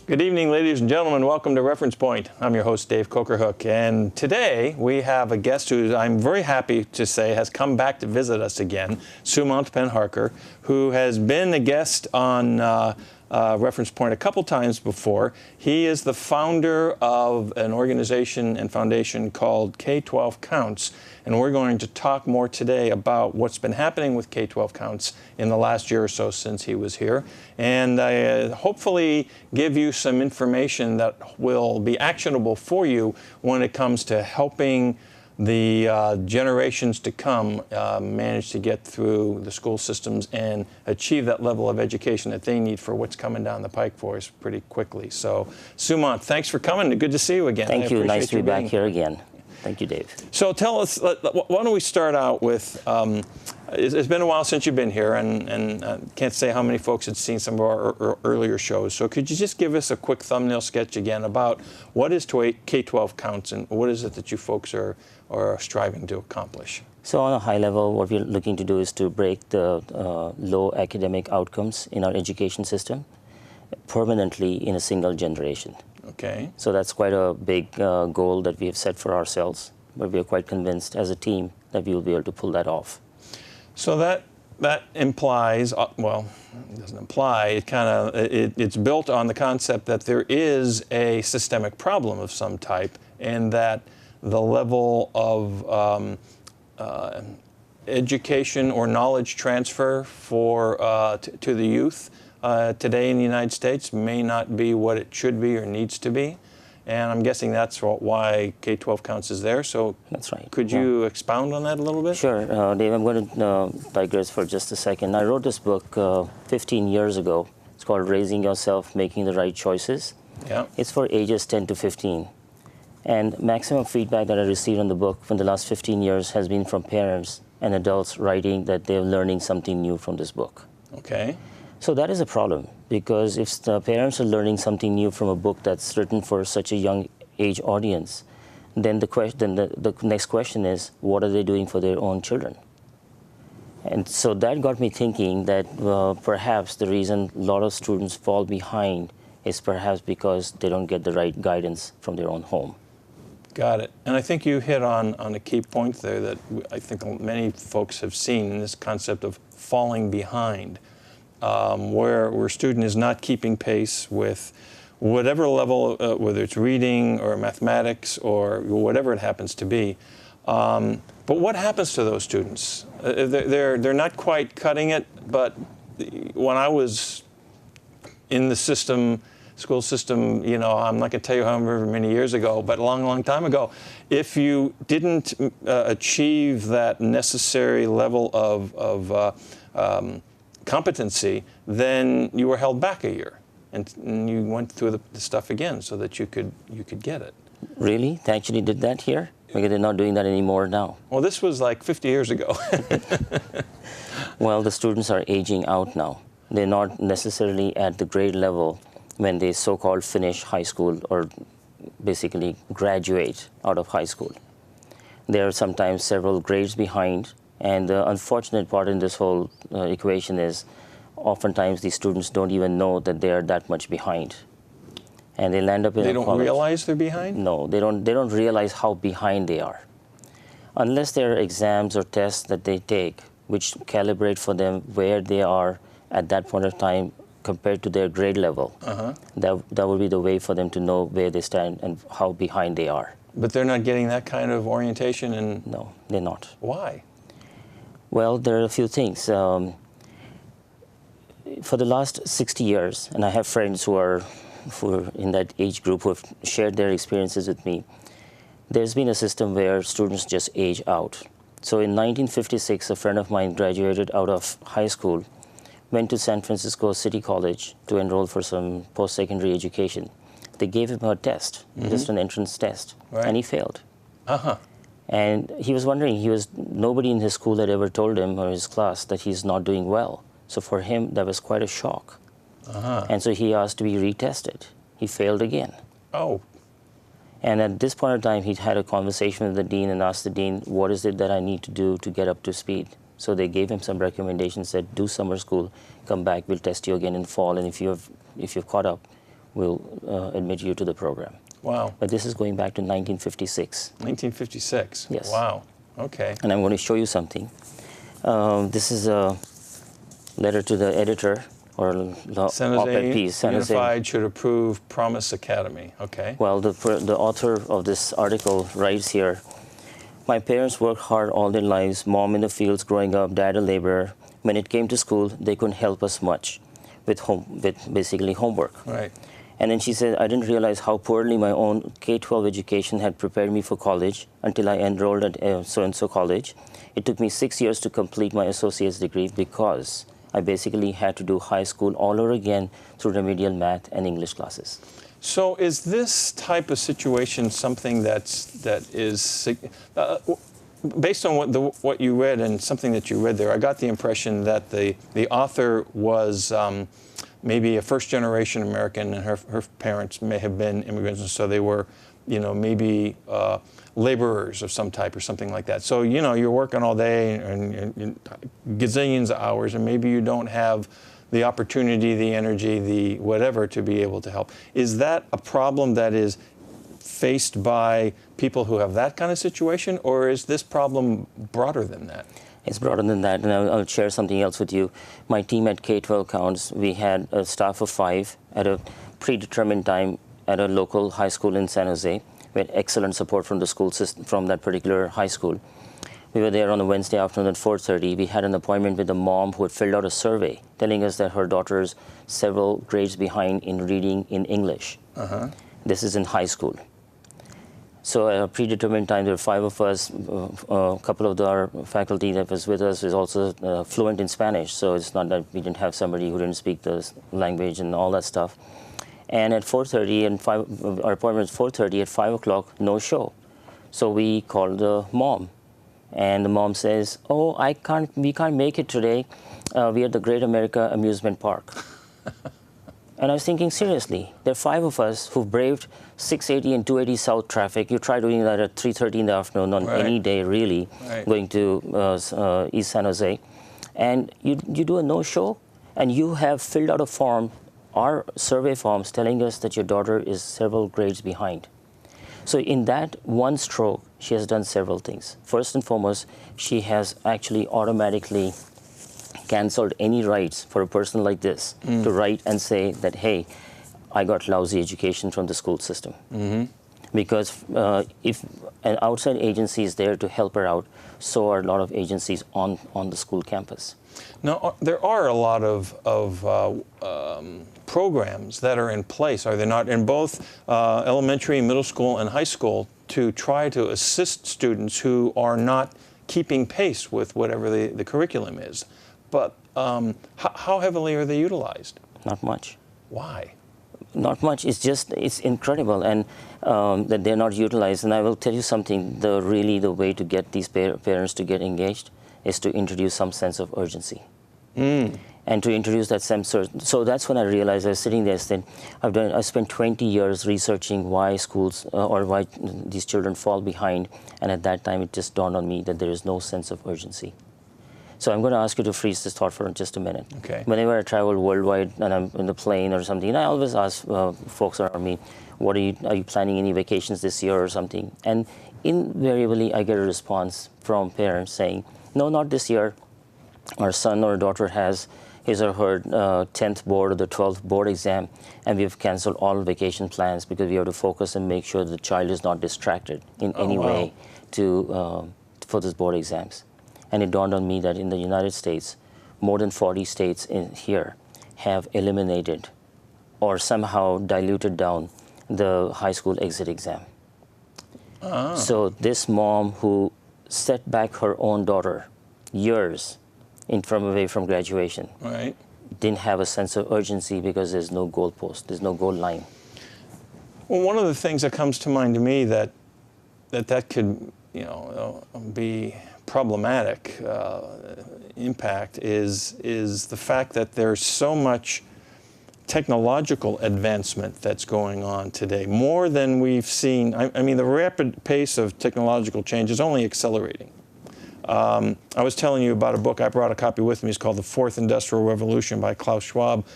Good evening, ladies and gentlemen. Welcome to Reference Point. I'm your host, Dave Cokerhook, and today we have a guest who I'm very happy to say has come back to visit us again, Sumant Pendharker, who has been a guest on Reference Point a couple times before. He is the founder of an organization and foundation called K12 Counts, and we're going to talk more today about what's been happening with K12 Counts in the last year or so since he was here, and hopefully give you some information that will be actionable for you when it comes to helping the generations to come manage to get through the school systems and achieve that level of education that they need for what's coming down the pike for us pretty quickly. So, Sumant, thanks for coming. Good to see you again. Thank you. Nice to be back here again. Thank you, Dave. So tell us, why don't we start out with, it's been a while since you've been here, and I can't say how many folks had seen some of our earlier shows. So could you just give us a quick thumbnail sketch again about what is K12 Counts and what is it that you folks are striving to accomplish? So on a high level, what we're looking to do is to break the low academic outcomes in our education system permanently in a single generation. Okay. So that's quite a big goal that we have set for ourselves, but we are quite convinced as a team that we will be able to pull that off. So that implies, well, it doesn't imply, it's built on the concept that there is a systemic problem of some type, and that the level of education or knowledge transfer to the youth today in the United States may not be what it should be or needs to be. And I'm guessing that's why K12 Counts is there. So that's right. Could you expound on that a little bit? Sure. Dave, I'm going to digress for just a second. I wrote this book 15 years ago. It's called Raising Yourself, Making the Right Choices. Yeah. It's for ages 10 to 15. And maximum feedback that I received on the book for the last 15 years has been from parents and adults writing that they're learning something new from this book. Okay. So that is a problem, because if the parents are learning something new from a book that's written for such a young age audience, then the next question is, what are they doing for their own children? And so that got me thinking that perhaps the reason a lot of students fall behind is perhaps because they don't get the right guidance from their own home. Got it. And I think you hit on a key point there that I think many folks have seen in this concept of falling behind. Where a student is not keeping pace with whatever level, whether it's reading or mathematics or whatever it happens to be. But what happens to those students? They're not quite cutting it, but when I was in the school system, you know, I'm not going to tell you however many years ago, but a long, long time ago, if you didn't achieve that necessary level of competency, then you were held back a year, and you went through the stuff again so that you could get it. Really? They actually did that here? Because they're not doing that anymore now. Well, this was like 50 years ago. Well, the students are aging out now. They're not necessarily at the grade level when they so-called finish high school or basically graduate out of high school. They're sometimes several grades behind. And the unfortunate part in this whole equation is oftentimes these students don't even know that they are that much behind. And they'll end up in They don't college. realize they're behind? No, they don't realize how behind they are. Unless there are exams or tests that they take which calibrate for them where they are at that point of time compared to their grade level, that would be the way for them to know where they stand and how behind they are. But they're not getting that kind of orientation? No, they're not. Why? Well, there are a few things. For the last 60 years, and I have friends who are in that age group who have shared their experiences with me, there's been a system where students just age out. So in 1956, a friend of mine graduated out of high school, went to San Francisco City College to enroll for some post-secondary education. They gave him a test, just an entrance test, and he failed. And he was wondering, nobody in his school had ever told him or his class that he's not doing well. So for him, that was quite a shock. And so he asked to be retested. He failed again. Oh. And at this point in time, he had a conversation with the dean and asked the dean, what is it that I need to do to get up to speed? So they gave him some recommendations, said, do summer school, come back, we'll test you again in fall, and if you've caught up, will admit you to the program. Wow. But this is going back to 1956. 1956? Yes. Wow. Okay. And I'm going to show you something. This is a letter to the editor, or the op-ed piece. Unified should approve Promise Academy. Okay. Well, the author of this article writes here, my parents worked hard all their lives, mom in the fields growing up, dad a laborer. When it came to school, they couldn't help us much with basically homework. Right. And then she said, I didn't realize how poorly my own K12 education had prepared me for college until I enrolled at so-and-so college. It took me 6 years to complete my associate's degree because I basically had to do high school all over again through remedial math and English classes. So is this type of situation something that is, based on what you read and something that you read there, I got the impression that the author was maybe a first-generation American, and her parents may have been immigrants, and so they were, maybe laborers of some type or something like that. So, you're working all day and gazillions of hours, and maybe you don't have the opportunity, the energy, the whatever to be able to help. Is that a problem that is faced by people who have that kind of situation, or is this problem broader than that? It's broader than that, and I'll share something else with you. My team at K12 Counts, we had a staff of 5 at a predetermined time at a local high school in San Jose. We had excellent support from the school system, from that particular high school. We were there on a Wednesday afternoon at 4:30. We had an appointment with a mom who had filled out a survey telling us that her daughter's several grades behind in reading in English. This is in high school. So at a predetermined time, there were 5 of us. A couple of our faculty that was with us is also fluent in Spanish. So it's not that we didn't have somebody who didn't speak the language and all that stuff. And at 4:30, our appointment was 4:30. At 5 o'clock, no show. So we called the mom. And the mom says, oh, we can't make it today. We are at the Great America Amusement Park. And I was thinking, seriously, there are 5 of us who've braved 680 and 280 South traffic. You try doing that at 3:30 in the afternoon on any day, really, going to East San Jose. And you do a no-show, and you have filled out a form, our survey forms, telling us that your daughter is several grades behind. So in that one stroke, she has done several things. First and foremost, she has actually automatically canceled any rights for a person like this to write and say that, hey, I got lousy education from the school system. Because if an outside agency is there to help her out, so are a lot of agencies on the school campus. Now, there are a lot of programs that are in place, are there not, in both elementary, middle school, and high school to try to assist students who are not keeping pace with whatever the curriculum is. But how heavily are they utilized? Not much. Why? Not much. It's incredible, and that they're not utilized. And I will tell you something, the way to get these parents to get engaged is to introduce some sense of urgency. And to introduce that sense. So that's when I realized, I was sitting there saying, I spent 20 years researching why schools or why these children fall behind. And at that time, it just dawned on me that there is no sense of urgency. So I'm going to ask you to freeze this thought for just a minute. Okay. Whenever I travel worldwide and I'm in the plane or something, and I always ask folks around me, are you planning any vacations this year or something? And invariably, I get a response from parents saying, no, not this year. Our son or daughter has his or her 10th board or the 12th board exam, and we've canceled all vacation plans because we have to focus and make sure the child is not distracted in any way for these board exams. And it dawned on me that in the United States, more than 40 states here have eliminated or somehow diluted down the high school exit exam. So this mom who set back her own daughter years away from graduation didn't have a sense of urgency because there's no goal post, there's no goal line. Well, one of the things that comes to mind to me that could be problematic impact is the fact that there's so much technological advancement that's going on today, more than we've seen. I mean, the rapid pace of technological change is only accelerating. I was telling you about a book, I brought a copy with me, it's called The Fourth Industrial Revolution by Klaus Schwab.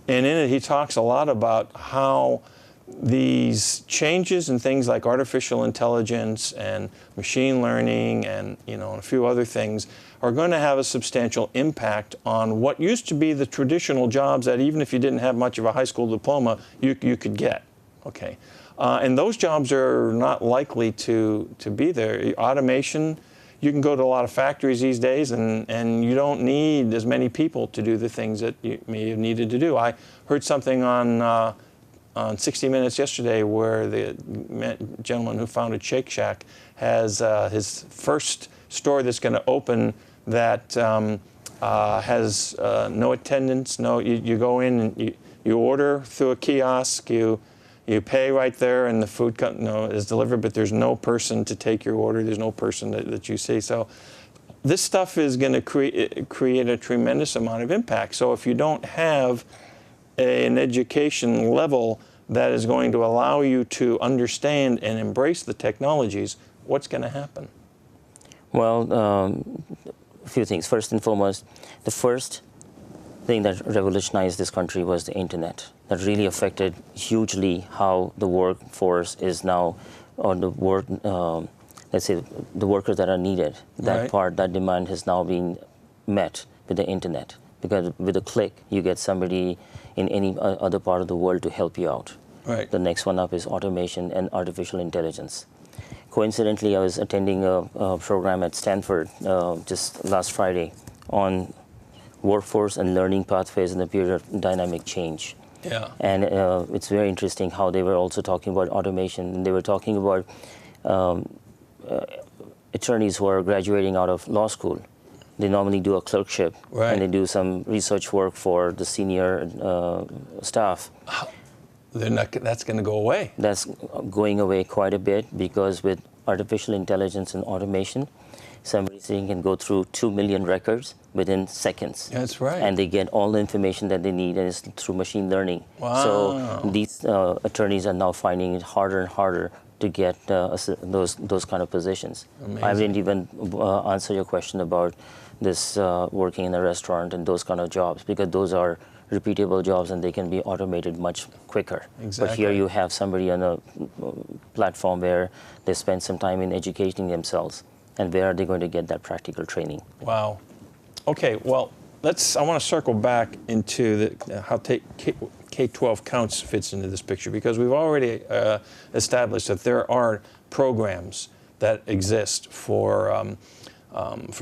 And in it, he talks a lot about how these changes in things like artificial intelligence and machine learning and, and a few other things are going to have a substantial impact on what used to be the traditional jobs that even if you didn't have much of a high school diploma, you could get. Okay. And those jobs are not likely to be there. Automation, you can go to a lot of factories these days and you don't need as many people to do the things that you may have needed to do. I heard something on 60 Minutes yesterday where the gentleman who founded Shake Shack has his first store that's going to open that has no attendance. You go in and you order through a kiosk, you pay right there, and the food is delivered, but there's no person to take your order. There's no person that you see. So this stuff is going to create a tremendous amount of impact. So if you don't have an education level that is going to allow you to understand and embrace the technologies, what's going to happen? Well, a few things. First and foremost, the first thing that revolutionized this country was the internet. That really affected hugely how the workforce is now, or the work, let's say, the workers that are needed. That part, that demand has now been met with the internet. Because with a click, you get somebody in any other part of the world to help you out. Right. The next one up is automation and artificial intelligence. Coincidentally, I was attending a program at Stanford just last Friday on workforce and learning pathways in the period of dynamic change. Yeah. And it's very interesting how they were also talking about automation. And they were talking about attorneys who are graduating out of law school. They normally do a clerkship, and they do some research work for the senior staff. That's going to go away. That's going away quite a bit, because with artificial intelligence and automation, somebody can go through 2 million records within seconds. That's right. And they get all the information that they need, and it's through machine learning. Wow. So these attorneys are now finding it harder and harder to get those kind of positions. Amazing. I didn't even answer your question about this working in a restaurant and those kind of jobs, because those are repeatable jobs and they can be automated much quicker. Exactly. But here you have somebody on a platform where they spend some time in educating themselves, and where are they going to get that practical training? Wow. Okay, well, I want to circle back into how K12 Counts fits into this picture, because we've already established that there are programs that exist for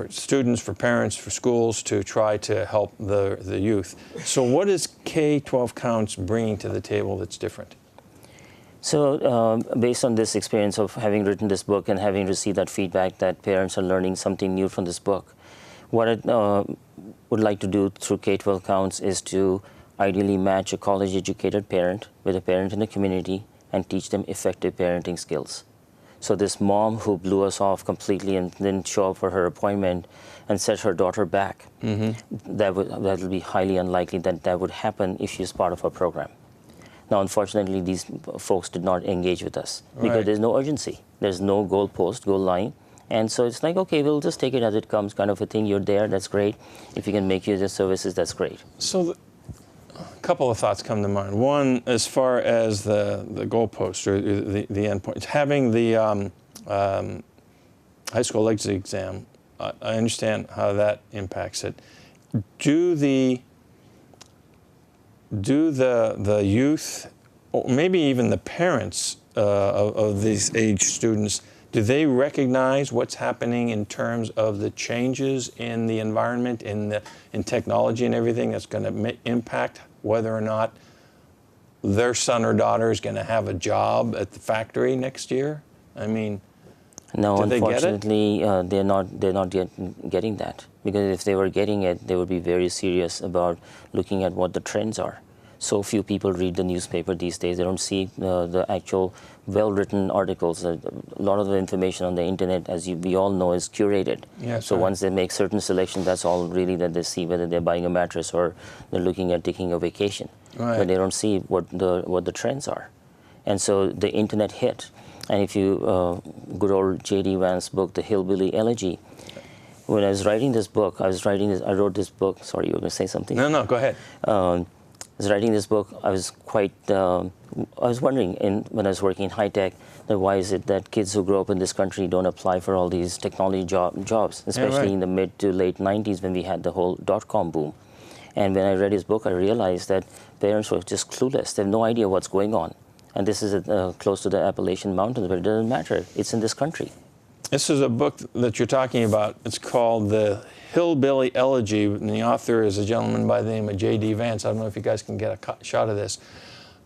students, for parents, for schools to try to help the youth. So what is K12 Counts bringing to the table that's different? So based on this experience of having written this book and having received that feedback that parents are learning something new from this book, what I would like to do through K12 Counts is to ideally match a college-educated parent with a parent in the community and teach them effective parenting skills. So this mom who blew us off completely and didn't show up for her appointment and set her daughter back, that would be highly unlikely that would happen if she's part of our program. Now, unfortunately, these folks did not engage with us because there's no urgency. There's no goal post, goal line. And so it's like, okay, we'll just take it as it comes kind of a thing. You're there, that's great. If you can make use of services, that's great. So a couple of thoughts come to mind. One, as far as the goalpost or the endpoint, having the high school exit exam, I understand how that impacts it. Do the youth, or maybe even the parents of these age students, do they recognize what's happening in terms of the changes in the environment, in technology and everything that's going to impact whether or not their son or daughter is going to have a job at the factory next year? I mean, no, do they get it? unfortunately, they're not yet getting that. Because if they were getting it, they would be very serious about looking at what the trends are. So few people read the newspaper these days. They don't see the actual well-written articles. A lot of the information on the internet, as we all know, is curated. Yes, so once they make certain selections, that's all really that they see, whether they're buying a mattress or they're looking at taking a vacation. But they don't see what the trends are. And so the internet hit. And if you, good old J.D. Vance's book, The Hillbilly Elegy, when I was writing this book, I wrote this book, sorry, you were going to say something? No, go ahead. was writing this book, I was wondering when I was working in high tech, that why is it that kids who grow up in this country don't apply for all these technology jobs, especially in the mid to late 90s when we had the whole .com boom. And when I read his book, I realized that parents were just clueless. They have no idea what's going on. And this is close to the Appalachian Mountains, but it doesn't matter. It's in this country. This is a book that you're talking about. It's called The Hillbilly Elegy, and the author is a gentleman by the name of J.D. Vance. I don't know if you guys can get a shot of this.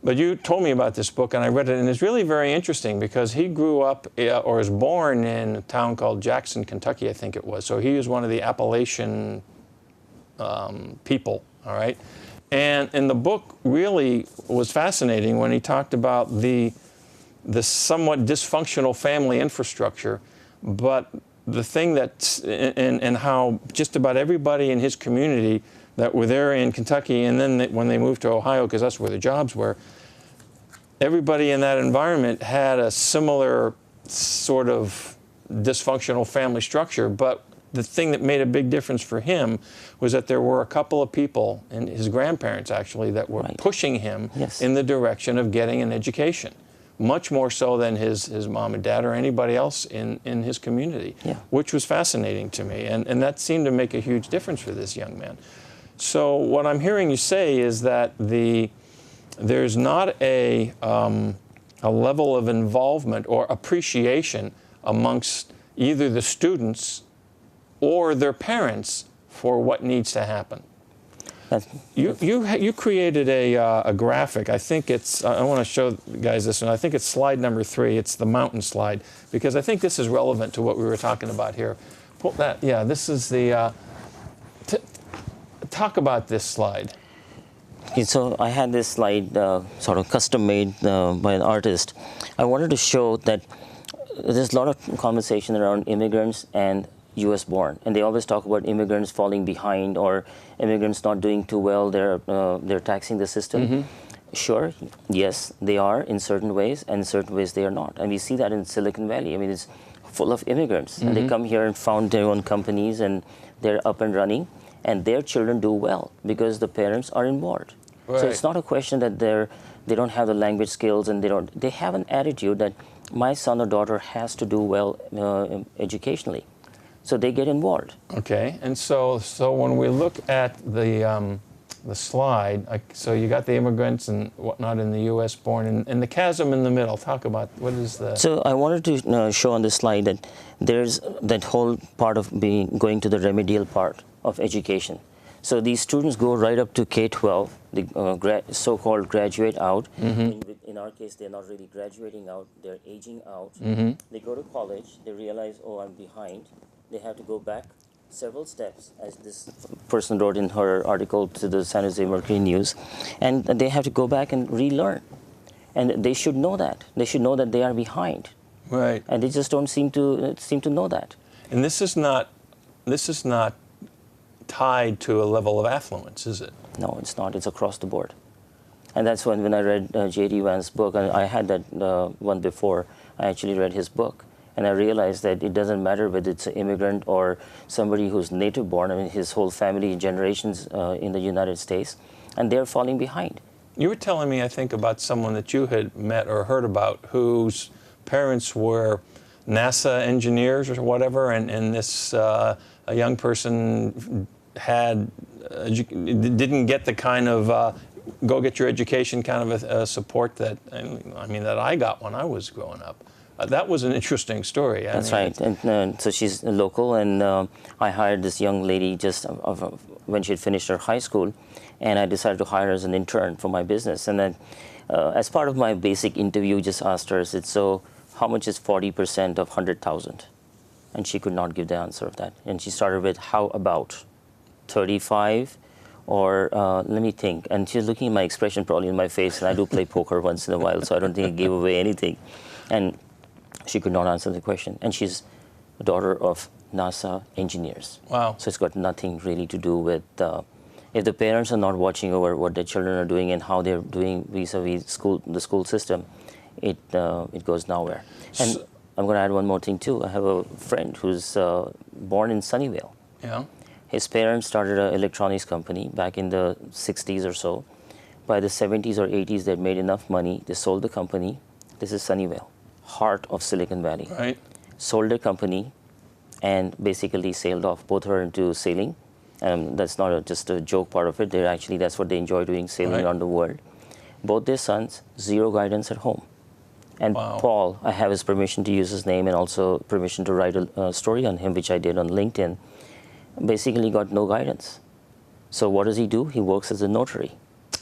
But you told me about this book, and I read it, and it's really very interesting because he grew up or was born in a town called Jackson, Kentucky, I think it was. So he was one of the Appalachian people, all right? And the book really was fascinating when he talked about the somewhat dysfunctional family infrastructure, but the thing that, and how just about everybody in his community that were there in Kentucky, and then when they moved to Ohio, because that's where the jobs were, everybody in that environment had a similar sort of dysfunctional family structure, but the thing that made a big difference for him was that there were a couple of people, and his grandparents actually, that were pushing him in the direction of getting an education, much more so than his mom and dad or anybody else in his community, which was fascinating to me. And that seemed to make a huge difference for this young man. So what I'm hearing you say is that there's not a level of involvement or appreciation amongst either the students or their parents for what needs to happen. You created a graphic. I think it's, I want to show you guys this one. I think it's slide number 3. It's the mountain slide, because I think this is relevant to what we were talking about here. Pull that, yeah, this is the, talk about this slide. Okay, so I had this slide sort of custom made by an artist. I wanted to show that there's a lot of conversation around immigrants and U.S. born, and they always talk about immigrants falling behind or immigrants not doing too well. They're taxing the system. Sure, yes, they are in certain ways, and in certain ways they are not. And we see that in Silicon Valley. I mean, it's full of immigrants, and they come here and found their own companies, and they're up and running, and their children do well because the parents are involved. So it's not a question that they don't have the language skills, and they have an attitude that my son or daughter has to do well educationally. So they get involved. Okay, and so when we look at the slide, so you got the immigrants and whatnot in the U.S. born, and the chasm in the middle. Talk about what is the. So I wanted to show on this slide that there's that whole part of going to the remedial part of education. So these students go right up to K12, the so-called graduate out. In our case, they're not really graduating out; they're aging out. They go to college. They realize, oh, I'm behind. They have to go back several steps, as this person wrote in her article to the San Jose Mercury News, and they have to go back and relearn. And they should know that. They should know that they are behind. Right. And they just don't seem to know that. And this is not tied to a level of affluence, is it? No, it's not. It's across the board. And that's when I read J.D. Vance's book, and I had that one before. I actually read his book. And I realized that it doesn't matter whether it's an immigrant or somebody who's native born. I mean, his whole family, generations in the United States, and they're falling behind. You were telling me, I think, about someone that you had met or heard about whose parents were NASA engineers or whatever, and this a young person didn't get the kind of go get your education kind of a support that that I got when I was growing up. That was an interesting story. That's right. And so she's local, and I hired this young lady just when she had finished her high school, and I decided to hire her as an intern for my business. And then as part of my basic interview, just asked her, I said, so how much is 40% of 100,000? And she could not give the answer of that. And she started with, how about 35? Or let me think. And she's looking at my expression probably in my face, and I do play poker once in a while, so I don't think I gave away anything. And she could not answer the question. And she's a daughter of NASA engineers. Wow. So it's got nothing really to do with, if the parents are not watching over what their children are doing and how they're doing vis-a-vis the school system, it goes nowhere. And I'm going to add one more thing too. I have a friend who's born in Sunnyvale. Yeah. His parents started an electronics company back in the 60s or so. By the 70s or 80s, they'd made enough money. They sold the company. This is Sunnyvale, heart of Silicon Valley. Right. Sold their company and basically sailed off. Both were into sailing. That's not just a joke part of it. They're actually, that's what they enjoy doing, sailing around the world. Both their sons, zero guidance at home. And Paul, I have his permission to use his name and also permission to write a story on him, which I did on LinkedIn, basically got no guidance. So what does he do? He works as a notary.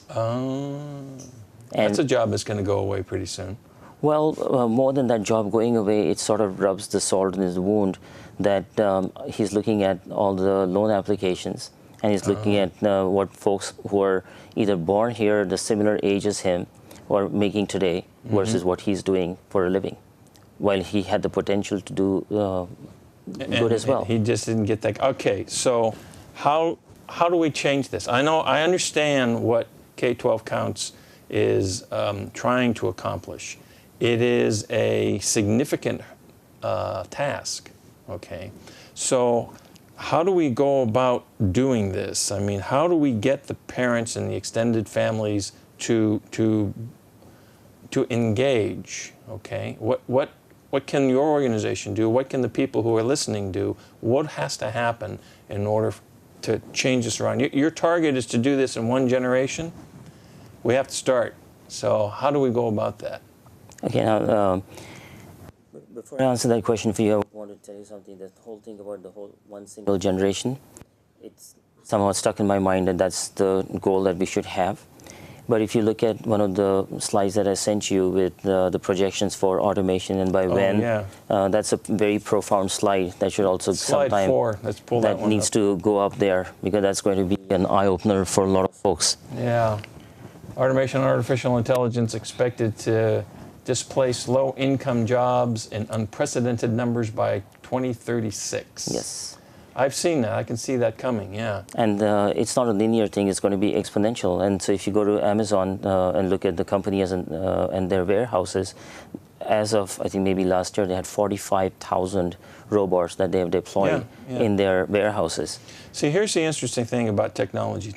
That's a job that's going to go away pretty soon. Well, more than that job going away, it sort of rubs the salt in his wound that he's looking at all the loan applications, and he's looking at what folks who are either born here, the similar age as him, or making today versus what he's doing for a living, while he had the potential to do good as well. He just didn't get that. Okay, so how do we change this? I understand what K12 Counts is trying to accomplish. It is a significant task, okay? So how do we go about doing this? I mean, how do we get the parents and the extended families to engage, okay? What can your organization do? What can the people who are listening do? What has to happen in order to change this around? Your target is to do this in one generation. We have to start. So how do we go about that? Okay, now, before I answer that question for you, I want to tell you something. The whole thing about the whole one single generation, it's somehow stuck in my mind that that's the goal that we should have. But if you look at one of the slides that I sent you with the projections for automation and by when, that's a very profound slide that should also Slide 4. Let's pull that one needs up. to go up there because that's going to be an eye-opener for a lot of folks. Yeah. Automation and artificial intelligence expected to displace low-income jobs in unprecedented numbers by 2036. Yes. I've seen that. I can see that coming, yeah. And it's not a linear thing. It's going to be exponential. And so if you go to Amazon and look at the companies and their warehouses, as of, I think, maybe last year, they had 45,000 robots that they have deployed in their warehouses. See, here's the interesting thing about technology.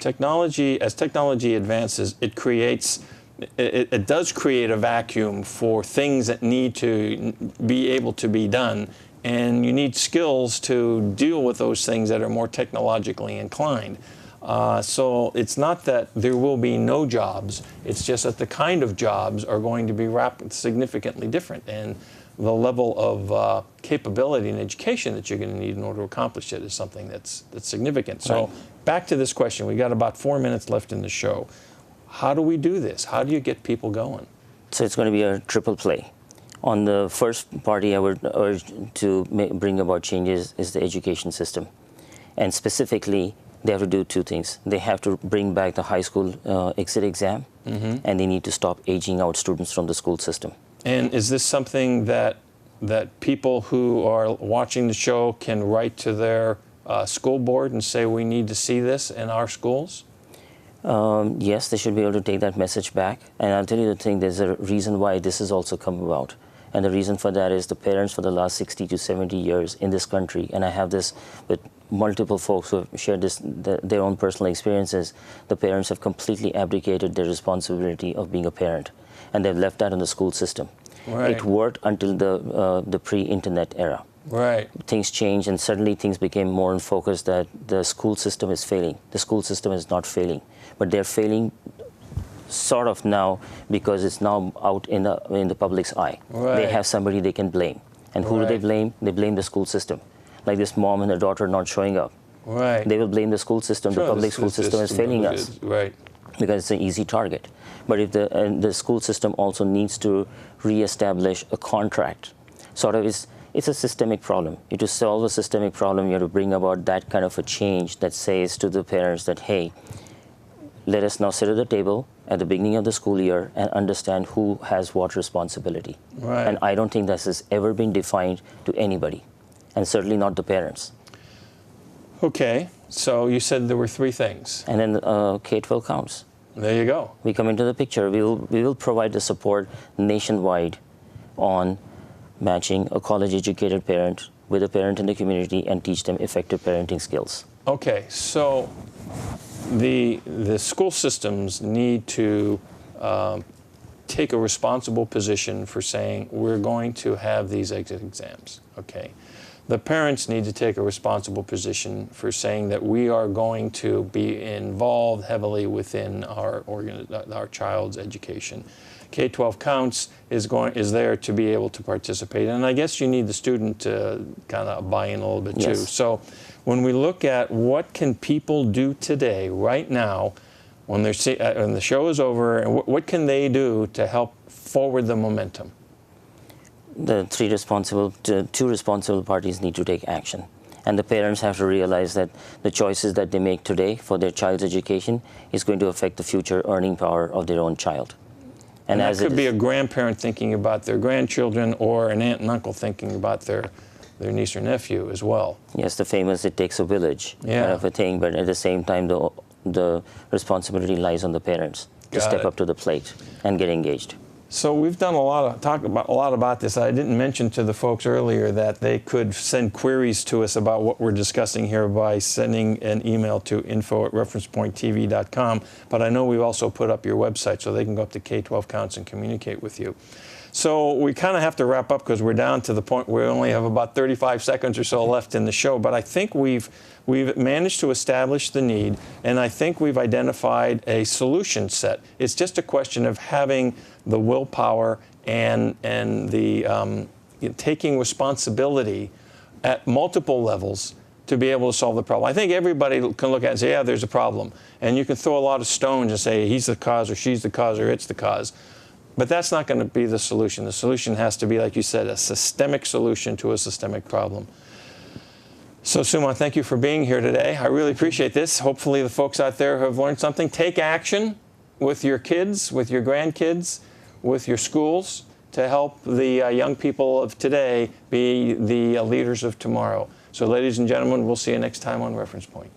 As technology advances, it does create a vacuum for things that need to be able to be done, and you need skills to deal with those things that are more technologically inclined. So it's not that there will be no jobs, it's just that the kind of jobs are going to be significantly different, and the level of capability and education that you're going to need in order to accomplish it is something that's significant. So back to this question, we got about 4 minutes left in the show. How do we do this? How do you get people going? So it's going to be a triple play. On the first party, I would urge to bring about changes is the education system. And specifically, they have to do two things. They have to bring back the high school exit exam, and they need to stop aging out students from the school system. And is this something that people who are watching the show can write to their school board and say, we need to see this in our schools? Yes, they should be able to take that message back. And I'll tell you the thing, there's a reason why this has also come about. And the reason for that is the parents for the last 60 to 70 years in this country, and I have this with multiple folks who have shared their own personal experiences, the parents have completely abdicated their responsibility of being a parent, and they've left that in the school system. Right. It worked until the pre-internet era. Right. Things changed, and suddenly things became more in focus that the school system is failing. The school system is not failing, but they're failing sort of now because it's now out in the public's eye. Right. They have somebody they can blame. And who do they blame? They blame the school system. Like this mom and her daughter not showing up. Right. They will blame the school system. Sure, the public school system is failing us. Right. Because it's an easy target. But if the school system also needs to reestablish a contract, sort of it's a systemic problem. You to solve a systemic problem, you have to bring about that kind of a change that says to the parents that, hey, let us now sit at the table at the beginning of the school year and understand who has what responsibility. Right. And I don't think this has ever been defined to anybody, and certainly not the parents. Okay, so you said there were 3 things. And then K12 Counts. There you go. We come into the picture. We will provide the support nationwide on matching a college-educated parent with a parent in the community and teach them effective parenting skills. Okay, so the school systems need to take a responsible position for saying we're going to have these exit exams, okay? The parents need to take a responsible position for saying that we are going to be involved heavily within our child's education. K12 Counts is there to be able to participate, and I guess you need the student to kind of buy in a little bit too. Yes. So when we look at what can people do today, right now, when the show is over, and what can they do to help forward the momentum? The two responsible parties need to take action. And the parents have to realize that the choices that they make today for their child's education is going to affect the future earning power of their own child. And that could be a grandparent thinking about their grandchildren, or an aunt and uncle thinking about their niece or nephew as well. Yes, the famous "it takes a village" kind of a thing, but at the same time, the responsibility lies on the parents to step up to the plate and get engaged. So we've done a lot about this. I didn't mention to the folks earlier that they could send queries to us about what we're discussing here by sending an email to info@referencepointtv.com. But I know we've also put up your website, so they can go up to K12 Counts and communicate with you. So we kind of have to wrap up because we're down to the point where we only have about 35 seconds or so left in the show. But I think we've managed to establish the need, and I think we've identified a solution set. It's just a question of having the willpower and the taking responsibility at multiple levels to be able to solve the problem. I think everybody can look at it and say, yeah, there's a problem. And you can throw a lot of stones and say, he's the cause, or she's the cause, or it's the cause. But that's not going to be the solution. The solution has to be, like you said, a systemic solution to a systemic problem. So, Sumant, thank you for being here today. I really appreciate this. Hopefully the folks out there have learned something. Take action with your kids, with your grandkids, with your schools, to help the young people of today be the leaders of tomorrow. So, ladies and gentlemen, we'll see you next time on Reference Point.